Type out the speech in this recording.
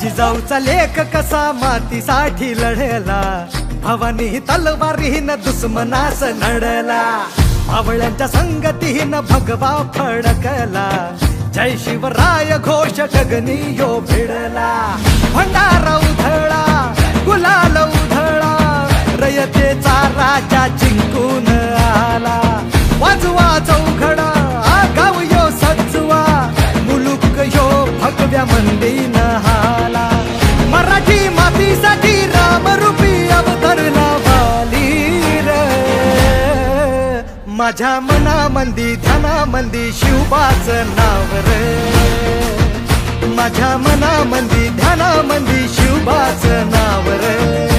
जिजाऊचा लेख कसा मातीसाठी लढला, भवानी तलवारीनं दुश्मनास नडला, आवळ्यांच्या संगतीनं भगवा फडकला, जय शिवराय घोष गगनी यो भिडला, भंडारा उधळा गुलाल उधळा, रयतेचा राजा जिंकून आला, वाजवा चौघडा गाव यो सजवा, मुलुक यो भगव्या मंदीन हाला, मराठी मातीसाठी रामरूपी अवतरला वालीर, माझ्या मनामंदी ध्यानामंदी शिवबाचं नाव रे, माझ्या मनामंदी ध्यानामंदी शिवबाचं नाव रे.